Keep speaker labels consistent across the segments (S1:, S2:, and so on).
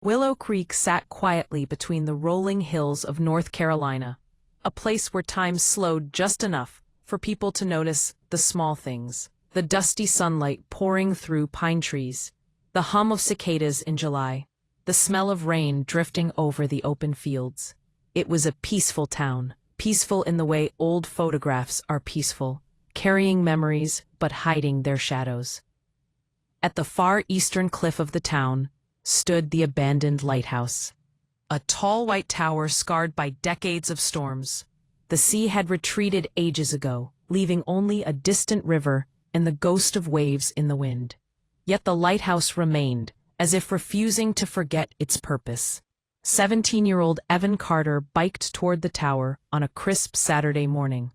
S1: Willow Creek sat quietly between the rolling hills of North Carolina, a place where time slowed just enough for people to notice the small things. The dusty sunlight pouring through pine trees, the hum of cicadas in July, the smell of rain drifting over the open fields. It was a peaceful town, peaceful in the way old photographs are peaceful, carrying memories but hiding their shadows. At the far eastern cliff of the town stood the abandoned lighthouse, a tall white tower scarred by decades of storms. The sea had retreated ages ago, leaving only a distant river and the ghost of waves in the wind. Yet the lighthouse remained, as if refusing to forget its purpose. 17-year-old Evan Carter biked toward the tower on a crisp Saturday morning.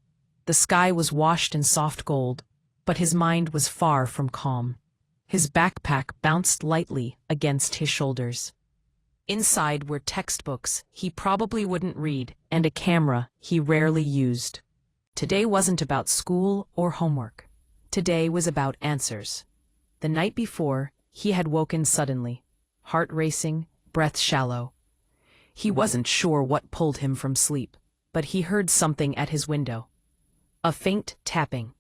S1: The sky was washed in soft gold, but his mind was far from calm. His backpack bounced lightly against his shoulders. Inside were textbooks he probably wouldn't read and a camera he rarely used. Today wasn't about school or homework. Today was about answers. The night before, he had woken suddenly, heart racing, breath shallow. He wasn't sure what pulled him from sleep, but he heard something at his window. A faint tapping.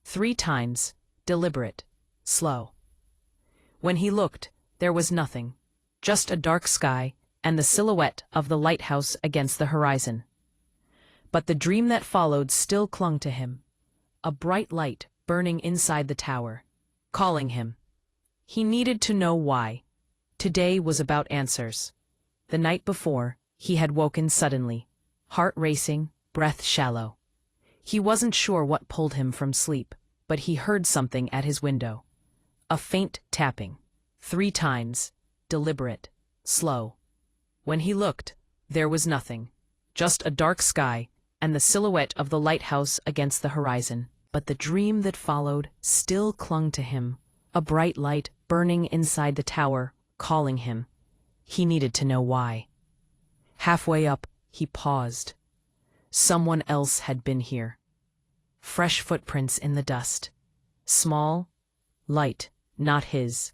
S1: 3 times, deliberate, slow. When he looked, there was nothing, just a dark sky and the silhouette of the lighthouse against the horizon. But the dream that followed still clung to him. A bright light burning inside the tower, calling him. He needed to know why. Today was about answers. The night before, he had woken suddenly, heart racing, breath shallow. He wasn't sure what pulled him from sleep, but he heard something at his window. A faint tapping. 3 times, deliberate, slow. When he looked, there was nothing, just a dark sky and the silhouette of the lighthouse against the horizon. But the dream that followed still clung to him, a bright light burning inside the tower, calling him. He needed to know why. Halfway up, he paused. Someone else had been here. Fresh footprints in the dust. Small, light, not his.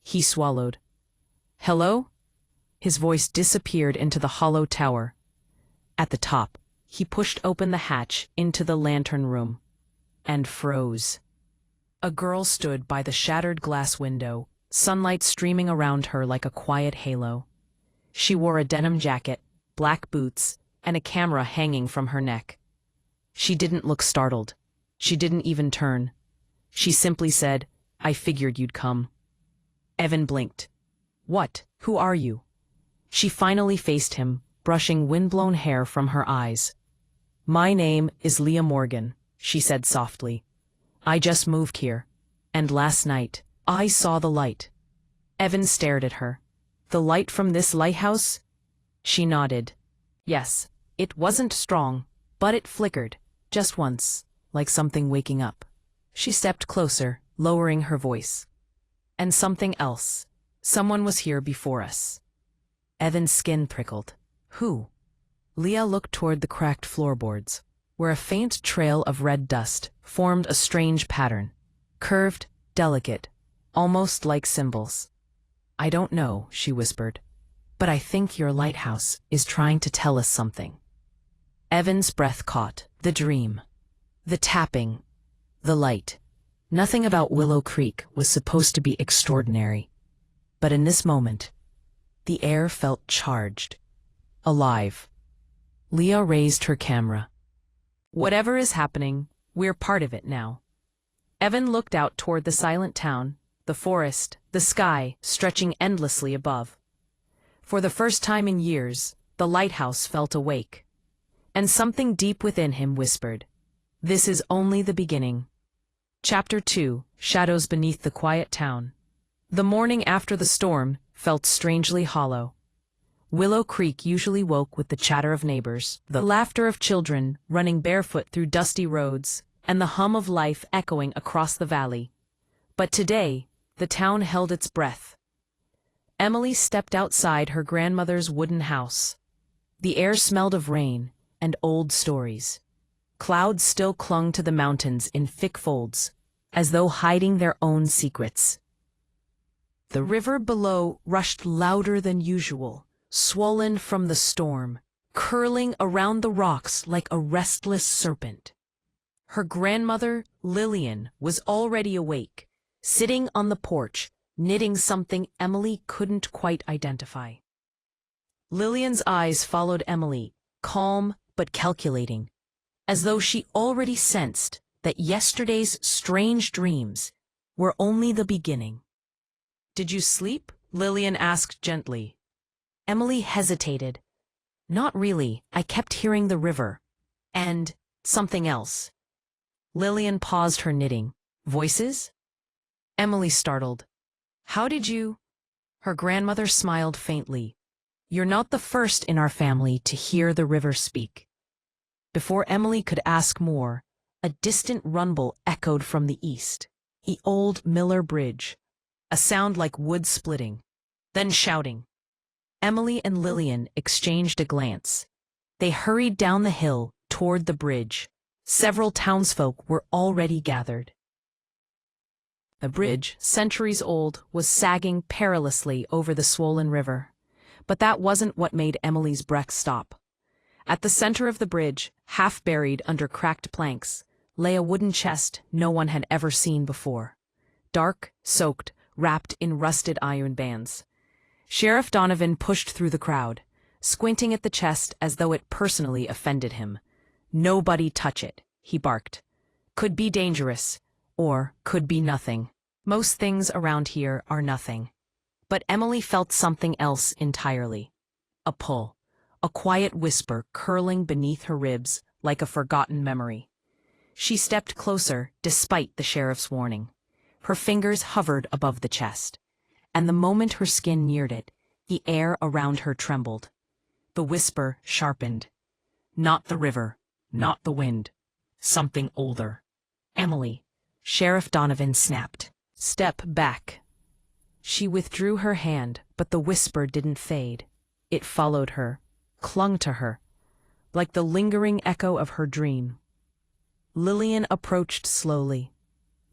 S1: He swallowed. Hello? His voice disappeared into the hollow tower. At the top, he pushed open the hatch into the lantern room. And froze. A girl stood by the shattered glass window, sunlight streaming around her like a quiet halo. She wore a denim jacket, black boots, and a camera hanging from her neck. She didn't look startled. She didn't even turn. She simply said, "I figured you'd come." Evan blinked. "What? Who are you?" She finally faced him, brushing windblown hair from her eyes. "My name is Leah Morgan," she said softly. "I just moved here, and last night, I saw the light." Evan stared at her. "The light from this lighthouse?" She nodded. "Yes, it wasn't strong, but it flickered, just once, like something waking up." She stepped closer, lowering her voice. "And something else. Someone was here before us." Evan's skin prickled. "Who?" Leah looked toward the cracked floorboards, where a faint trail of red dust formed a strange pattern, curved, delicate, almost like symbols. "I don't know," she whispered, "but I think your lighthouse is trying to tell us something." Evan's breath caught. The dream. The tapping. The light. Nothing about Willow Creek was supposed to be extraordinary. But in this moment, the air felt charged. Alive. Leah raised her camera. "Whatever is happening, we're part of it now." Evan looked out toward the silent town, the forest, the sky stretching endlessly above. For the first time in years, the lighthouse felt awake. And something deep within him whispered, "This is only the beginning." Chapter 2: Shadows Beneath the Quiet Town. The morning after the storm felt strangely hollow. Willow Creek usually woke with the chatter of neighbors, the laughter of children running barefoot through dusty roads, and the hum of life echoing across the valley. But today, the town held its breath. Emily stepped outside her grandmother's wooden house. The air smelled of rain and old stories. Clouds still clung to the mountains in thick folds, as though hiding their own secrets. The river below rushed louder than usual, swollen from the storm, curling around the rocks like a restless serpent. Her grandmother, Lillian, was already awake, sitting on the porch, knitting something Emily couldn't quite identify. Lillian's eyes followed Emily, calm but calculating, as though she already sensed that yesterday's strange dreams were only the beginning. "Did you sleep?" Lillian asked gently. Emily hesitated. "Not really. I kept hearing the river. And something else." Lillian paused her knitting. "Voices?" Emily startled. "How did you—" Her grandmother smiled faintly. "You're not the first in our family to hear the river speak." Before Emily could ask more, a distant rumble echoed from the east. The old Miller Bridge, a sound like wood splitting, then shouting. Emily and Lillian exchanged a glance. They hurried down the hill toward the bridge. Several townsfolk were already gathered. The bridge, centuries old, was sagging perilously over the swollen river. But that wasn't what made Emily's breath stop. At the center of the bridge, half buried under cracked planks, lay a wooden chest no one had ever seen before. Dark, soaked, wrapped in rusted iron bands. Sheriff Donovan pushed through the crowd, squinting at the chest as though it personally offended him. "Nobody touch it," he barked. "Could be dangerous, or could be nothing. Most things around here are nothing." But Emily felt something else entirely. A pull, a quiet whisper curling beneath her ribs like a forgotten memory. She stepped closer despite the sheriff's warning. Her fingers hovered above the chest, and the moment her skin neared it, the air around her trembled. The whisper sharpened. "Not the river, not the wind. Something older." "Emily," Sheriff Donovan snapped. "Step back." She withdrew her hand, but the whisper didn't fade. It followed her, clung to her, like the lingering echo of her dream. Lillian approached slowly.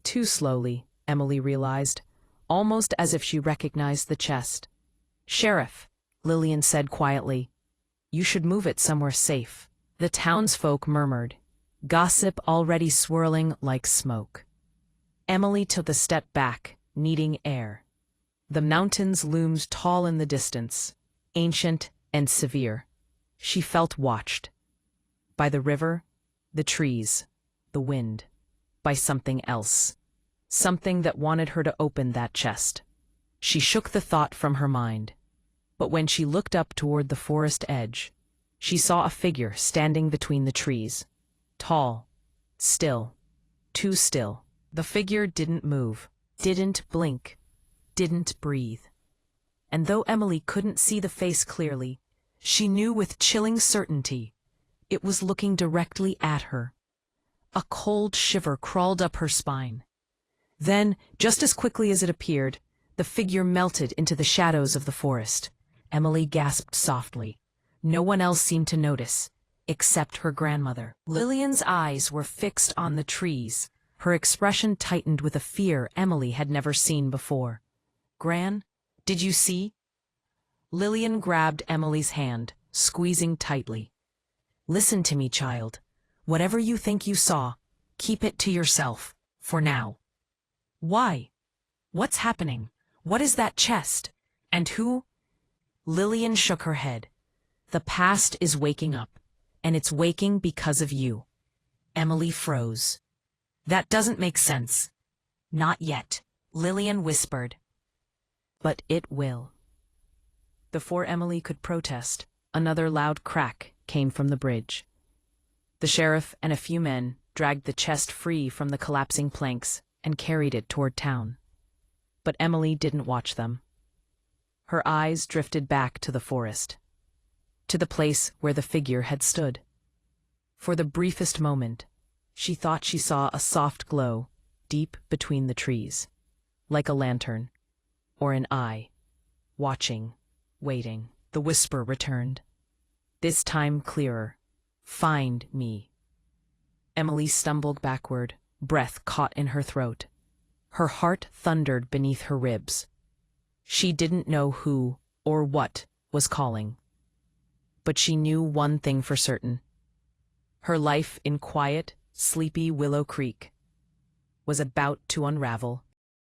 S1: Too slowly, Emily realized, almost as if she recognized the chest. "Sheriff," Lillian said quietly, "you should move it somewhere safe." The townsfolk murmured, gossip already swirling like smoke. Emily took a step back, needing air. The mountains loomed tall in the distance, ancient and severe. She felt watched. By the river, the trees, the wind. By something else. Something that wanted her to open that chest. She shook the thought from her mind. But when she looked up toward the forest edge, she saw a figure standing between the trees. Tall, still, too still. The figure didn't move, didn't blink, didn't breathe. And though Emily couldn't see the face clearly, she knew with chilling certainty it was looking directly at her. A cold shiver crawled up her spine. Then, just as quickly as it appeared, the figure melted into the shadows of the forest. Emily gasped softly. No one else seemed to notice, except her grandmother. Lillian's eyes were fixed on the trees. Her expression tightened with a fear Emily had never seen before. "Gran, did you see?" Lillian grabbed Emily's hand, squeezing tightly. "Listen to me, child. Whatever you think you saw, keep it to yourself, for now." "Why? What's happening? What is that chest? And who?" Lillian shook her head. "The past is waking up, and it's waking because of you." Emily froze. "That doesn't make sense." "Not yet," Lillian whispered. "But it will." Before Emily could protest, another loud crack came from the bridge. The sheriff and a few men dragged the chest free from the collapsing planks and carried it toward town. But Emily didn't watch them. Her eyes drifted back to the forest, to the place where the figure had stood. For the briefest moment, she thought she saw a soft glow deep between the trees, like a lantern, or an eye, watching, waiting. The whisper returned, this time clearer. "Find me." Emily stumbled backward, breath caught in her throat. Her heart thundered beneath her ribs. She didn't know who or what was calling. But she knew one thing for certain. Her life in quiet, sleepy Willow Creek was about to unravel